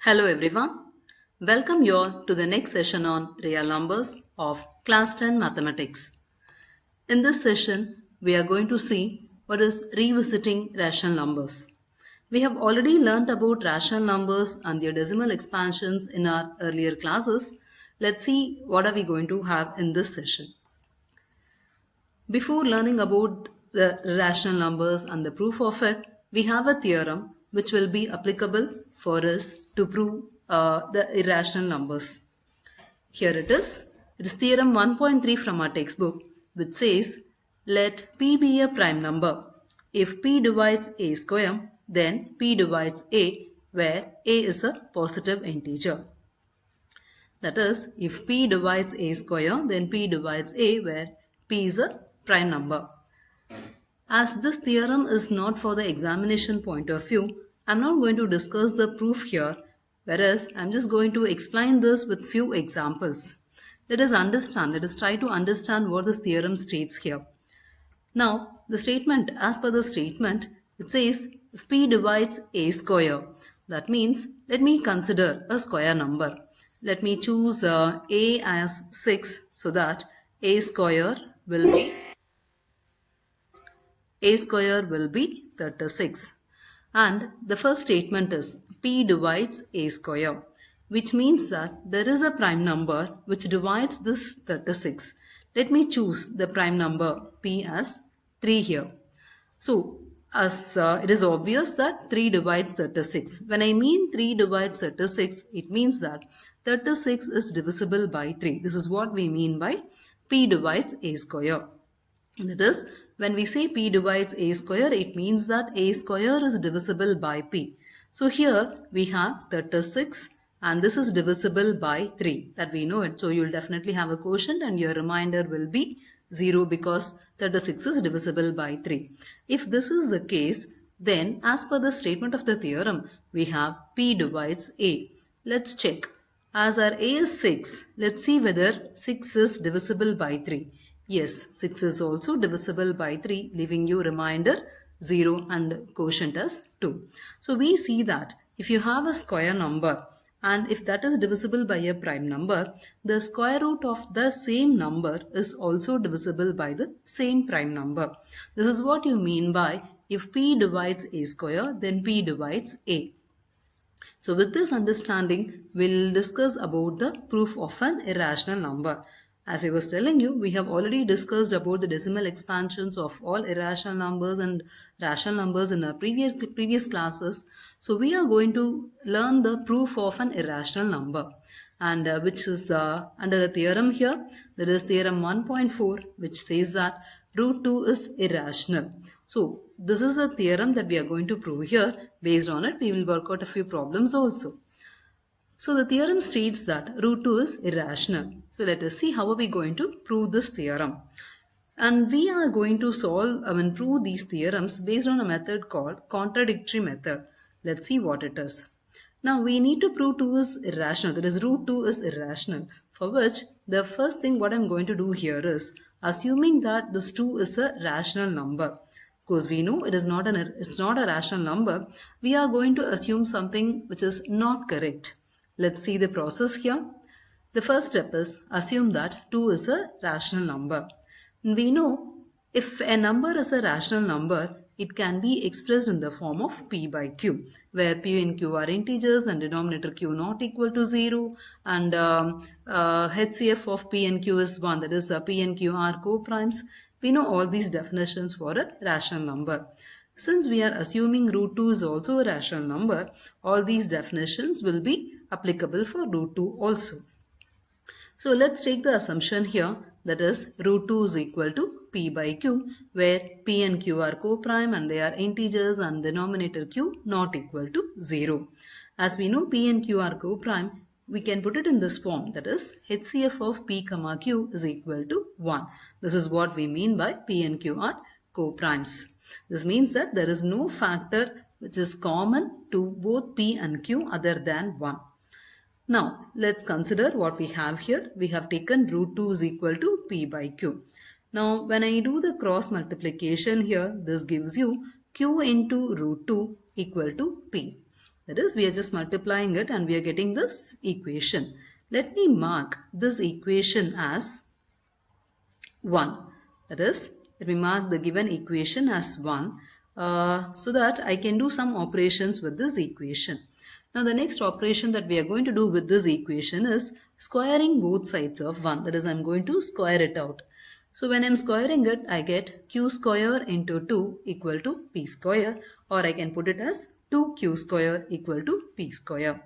Hello everyone, welcome you all to the next session on real numbers of class 10 mathematics. In this session, we are going to see what is revisiting rational numbers. We have already learnt about rational numbers and their decimal expansions in our earlier classes. Let's see what are we going to have in this session. Before learning about the rational numbers and the proof of it, we have a theorem which will be applicable for us to prove the irrational numbers. Here it is. It is theorem 1.3 from our textbook, which says, let P be a prime number. If P divides A square, then P divides A, where A is a positive integer. That is, if P divides A square, then P divides A, where P is a prime number. As this theorem is not for the examination point of view, I am not going to discuss the proof here, whereas I am just going to explain this with few examples. Let us try to understand what this theorem states here. Now, the statement, as per the statement, it says if P divides A square, that means let me consider a square number. Let me choose A as 6 so that A square will be 36. And the first statement is P divides A square, which means that there is a prime number which divides this 36. Let me choose the prime number P as 3 here. So, as it is obvious that 3 divides 36. When I mean 3 divides 36, it means that 36 is divisible by 3. This is what we mean by P divides A square. That is, when we say P divides A square, it means that A square is divisible by P. So here we have 36 and this is divisible by 3, that we know it. So you will definitely have a quotient and your remainder will be 0 because 36 is divisible by 3. If this is the case, then as per the statement of the theorem, we have P divides A. Let's check. As our A is 6, let's see whether 6 is divisible by 3. Yes, 6 is also divisible by 3, leaving you remainder 0 and quotient as 2. So we see that if you have a square number and if that is divisible by a prime number, the square root of the same number is also divisible by the same prime number. This is what you mean by if P divides A square, then P divides A. So with this understanding, we'll discuss about the proof of an irrational number. As I was telling you, we have already discussed about the decimal expansions of all irrational numbers and rational numbers in our previous classes. So we are going to learn the proof of an irrational number, and which is under the theorem here. There is theorem 1.4 which says that root 2 is irrational. So this is a theorem that we are going to prove here. Based on it, we will work out a few problems also. So the theorem states that root 2 is irrational. So let us see how are we going to prove this theorem. And we are going to prove these theorems based on a method called contradictory method. Let's see what it is. Now we need to prove 2 is irrational, that is root 2 is irrational, for which the first thing what I am going to do here is assuming that this 2 is a rational number. Because we know it's not a rational number, we are going to assume something which is not correct. Let's see the process here. The first step is assume that 2 is a rational number. We know if a number is a rational number, it can be expressed in the form of P by Q, where P and Q are integers and denominator Q not equal to 0, and HCF of P and Q is 1, that is P and Q are co-primes. We know all these definitions for a rational number. Since we are assuming root 2 is also a rational number, all these definitions will be applicable for root 2 also. So let's take the assumption here, that is root 2 is equal to P by Q, where P and Q are co-prime and they are integers and denominator Q not equal to 0. As we know P and Q are co-prime, we can put it in this form, that is HCF of P comma Q is equal to 1. This is what we mean by P and Q are co-primes. This means that there is no factor which is common to both P and Q other than 1. Now let's consider what we have here. We have taken root 2 is equal to P by Q. Now when I do the cross multiplication here, this gives you q into root 2 equal to p. That is, we are just multiplying it and we are getting this equation. Let me mark this equation as 1. That is, let me mark the given equation as 1 so that I can do some operations with this equation. Now the next operation that we are going to do with this equation is squaring both sides of 1. That is, I am going to square it out. So when I am squaring it, I get q square into 2 equal to p square, or I can put it as 2q square equal to p square.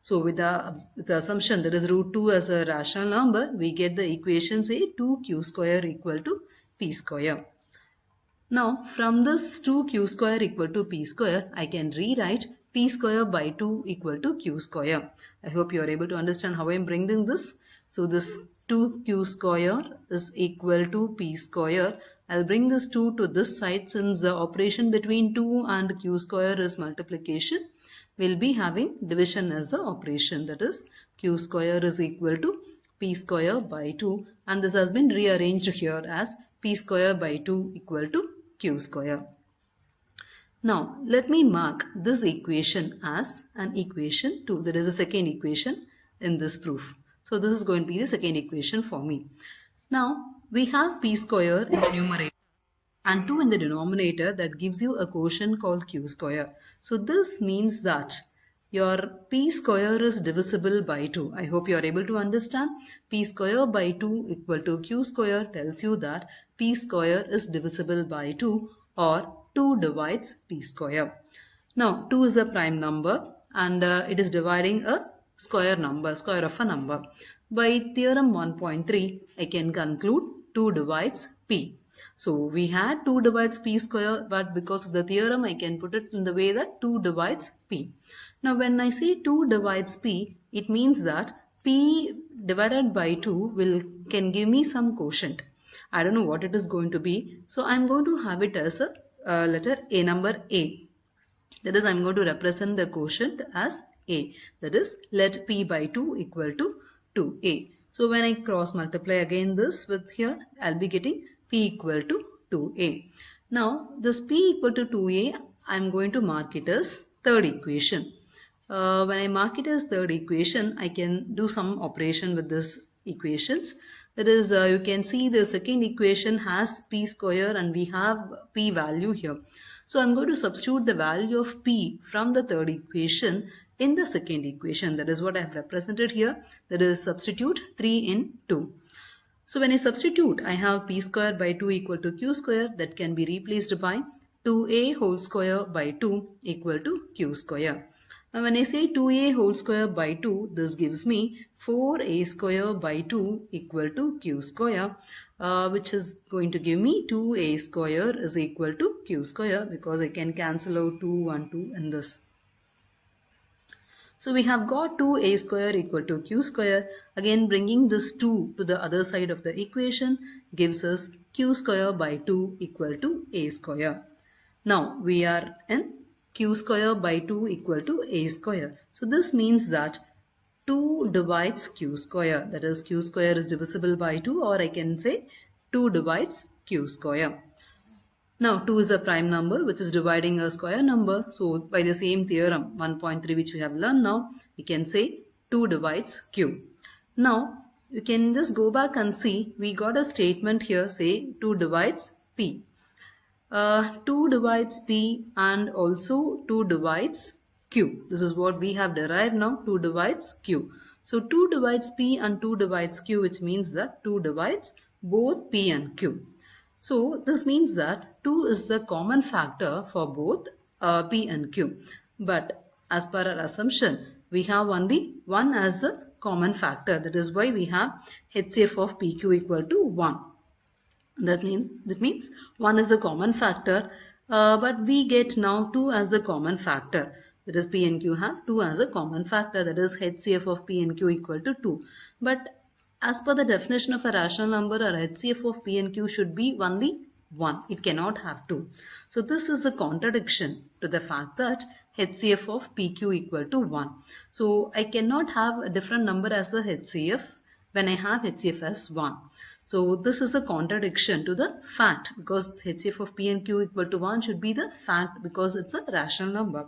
So with the assumption that is root 2 as a rational number, we get the equation say 2q square equal to p square. Now from this 2q square equal to p square, I can rewrite p square by 2 equal to q square. I hope you are able to understand how I am bringing this. So this 2q square is equal to p square. I'll bring this 2 to this side since the operation between 2 and q square is multiplication. We'll be having division as the operation, that is q square is equal to p square by 2, and this has been rearranged here as p square by 2 equal to q square. Now let me mark this equation as an equation 2. There is a second equation in this proof. So this is going to be the second equation for me. Now we have p square in the numerator and 2 in the denominator. That gives you a quotient called q square. So this means that your p square is divisible by 2. I hope you are able to understand. P square by 2 equal to q square tells you that p square is divisible by 2, or 2 divides p square. Now 2 is a prime number and it is dividing a square number, square of a number. By theorem 1.3, I can conclude 2 divides p. So we had 2 divides p square, but because of the theorem I can put it in the way that 2 divides p. Now when I say 2 divides p, it means that p divided by 2 can give me some quotient. I don't know what it is going to be. So I'm going to have it as a letter A, number A. That is, I'm going to represent the quotient as A. That is, let p by 2 equal to 2a. So when I cross multiply again this with here, I'll be getting p equal to 2a. Now this p equal to 2a, I'm going to mark it as third equation. When I mark it as third equation, I can do some operation with this equations. That is, you can see the second equation has p square and we have p value here. So I'm going to substitute the value of p from the third equation in the second equation. That is what I have represented here. That is, substitute 3 in 2. So when I substitute, I have p square by 2 equal to q square. That can be replaced by 2a whole square by 2 equal to q square. Now when I say 2a whole square by 2, this gives me 4a square by 2 equal to q square, which is going to give me 2a square is equal to q square, because I can cancel out 2 and 2 in this. So we have got 2a square equal to q square. Again, bringing this 2 to the other side of the equation gives us q square by 2 equal to a square. Now we are in q square by 2 equal to a square. So this means that 2 divides q square. That is, q square is divisible by 2, or I can say 2 divides q square. Now 2 is a prime number which is dividing a square number. So by the same theorem 1.3 which we have learned now, we can say 2 divides q. Now you can just go back and see, we got a statement here say 2 divides p. 2 divides p and also 2 divides q. This is what we have derived now, 2 divides q. So 2 divides p and 2 divides q, which means that 2 divides both p and q. So this means that 2 is the common factor for both p and q. But as per our assumption, we have only 1 as the common factor. That is why we have HCF of PQ equal to 1. That means 1 is a common factor, but we get now 2 as a common factor. That is, P and Q have 2 as a common factor. That is, HCF of P and Q equal to 2. But as per the definition of a rational number, our HCF of P and Q should be only 1. It cannot have 2. So this is a contradiction to the fact that HCF of PQ equal to 1. So I cannot have a different number as a HCF when I have HCF as 1. So this is a contradiction to the fact, because HCF of P and Q equal to 1 should be the fact because it's a rational number.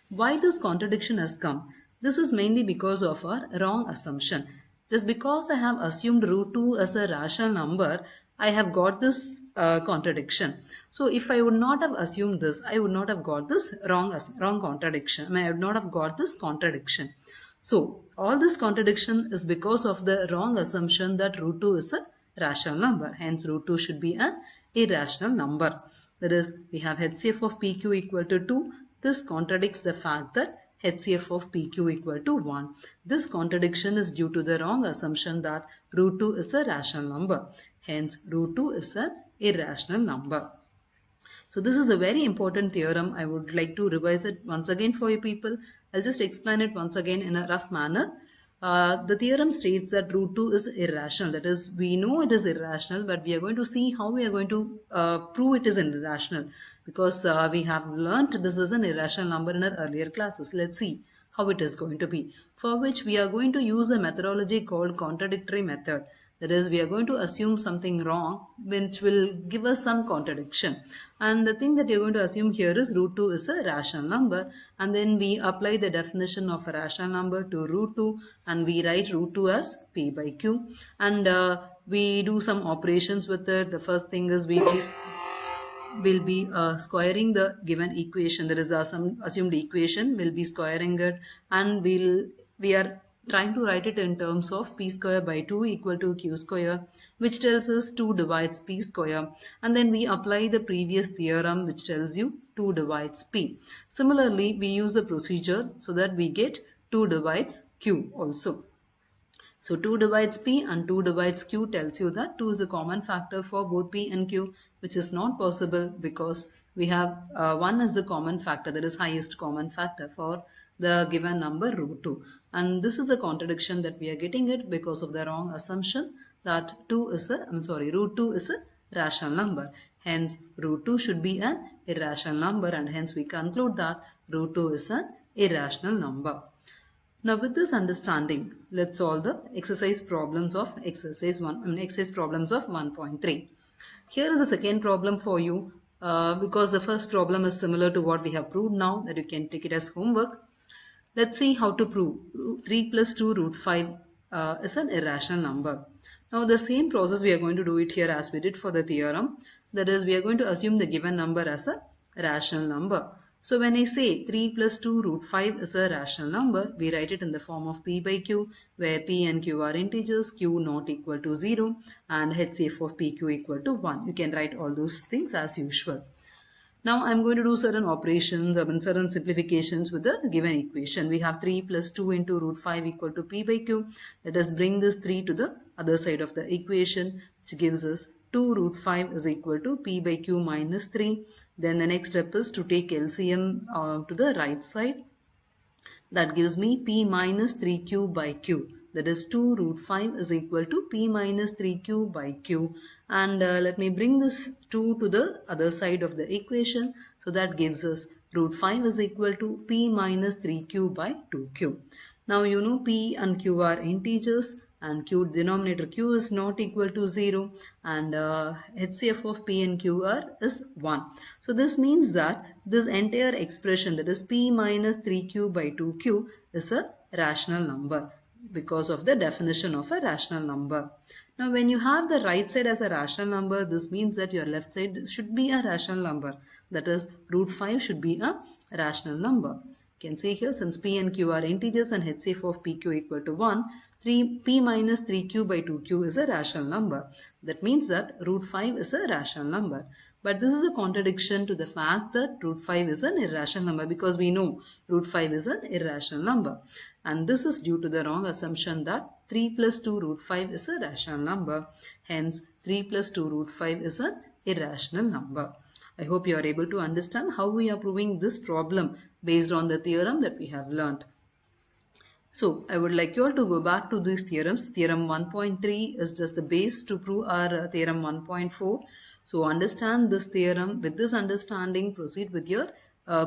Why this contradiction has come? This is mainly because of our wrong assumption. Just because I have assumed root 2 as a rational number, I have got this contradiction. So if I would not have assumed this, I would not have got this wrong contradiction. I would not have got this contradiction. So all this contradiction is because of the wrong assumption that root 2 is a rational number. Hence root 2 should be an irrational number. That is, we have HCF of PQ equal to 2. This contradicts the fact that HCF of PQ equal to 1. This contradiction is due to the wrong assumption that root 2 is a rational number. Hence root 2 is an irrational number. So this is a very important theorem. I would like to revise it once again for you people. I'll just explain it once again in a rough manner. The theorem states that root 2 is irrational. That is, we know it is irrational, but we are going to see how we are going to prove it is irrational, because we have learnt this is an irrational number in our earlier classes. Let's see how it is going to be, for which we are going to use a methodology called contradictory method. That is, we are going to assume something wrong which will give us some contradiction. And the thing that you're going to assume here is root 2 is a rational number, and then we apply the definition of a rational number to root 2 and we write root 2 as P by Q, and we do some operations with it. The first thing is we'll be squaring the given equation. There is some assumed equation. We'll be squaring it, and we are trying to write it in terms of P square by 2 equal to Q square, which tells us 2 divides P square, and then we apply the previous theorem which tells you 2 divides P. Similarly, we use a procedure so that we get 2 divides Q also. So 2 divides P and 2 divides Q tells you that 2 is a common factor for both P and Q, which is not possible because we have 1 as the common factor, that is highest common factor for the given number root 2. And this is a contradiction that we are getting it because of the wrong assumption that root 2 is a rational number. Hence root 2 should be an irrational number, and hence we conclude that root 2 is an irrational number. Now with this understanding, let's solve the exercise problems of exercise problems of 1.3. Here is the second problem for you, because the first problem is similar to what we have proved now, that you can take it as homework. Let's see how to prove 3 plus 2 root 5 is an irrational number. Now the same process we are going to do it here as we did for the theorem. That is, we are going to assume the given number as a rational number. So when I say 3 plus 2 root 5 is a rational number, we write it in the form of P by Q, where P and Q are integers, Q not equal to 0, and HCF of PQ equal to 1. You can write all those things as usual. Now I'm going to do certain operations or certain simplifications with the given equation. We have 3 plus 2 into root 5 equal to P by Q. Let us bring this 3 to the other side of the equation, which gives us 2 root 5 is equal to P by Q minus 3. Then the next step is to take LCM to the right side. That gives me P minus 3Q by Q. That is 2 root 5 is equal to P minus 3Q by Q. And let me bring this 2 to the other side of the equation. So that gives us root 5 is equal to P minus 3Q by 2Q. Now you know P and Q are integers, and Q denominator Q is not equal to 0, and HCF of P and Q is 1. So this means that this entire expression, that is P minus 3Q by 2Q, is a rational number because of the definition of a rational number. Now when you have the right side as a rational number, this means that your left side should be a rational number. That is, root 5 should be a rational number. You can see here, since P and Q are integers and HCF of PQ equal to 1, P minus 3Q by 2Q is a rational number. That means that root 5 is a rational number. But this is a contradiction to the fact that root 5 is an irrational number, because we know root 5 is an irrational number. And this is due to the wrong assumption that 3 plus 2 root 5 is a rational number. Hence 3 plus 2 root 5 is an irrational number. I hope you are able to understand how we are proving this problem based on the theorem that we have learnt. So I would like you all to go back to these theorems. Theorem 1.3 is just the base to prove our theorem 1.4. So understand this theorem. With this understanding, proceed with your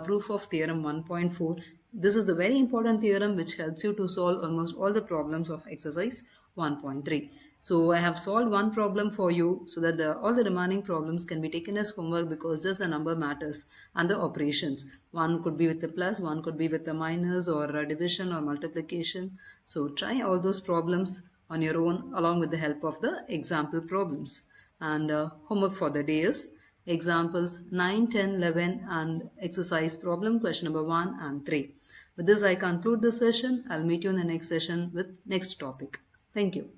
proof of theorem 1.4. This is a very important theorem which helps you to solve almost all the problems of exercise 1.3. So I have solved one problem for you so that all the remaining problems can be taken as homework because just the number matters and the operations. One could be with the plus, one could be with the minus or division or multiplication. So try all those problems on your own along with the help of the example problems. And homework for the day is examples 9, 10, 11 and exercise problem question number 1 and 3. With this I conclude the session. I'll meet you in the next session with next topic. Thank you.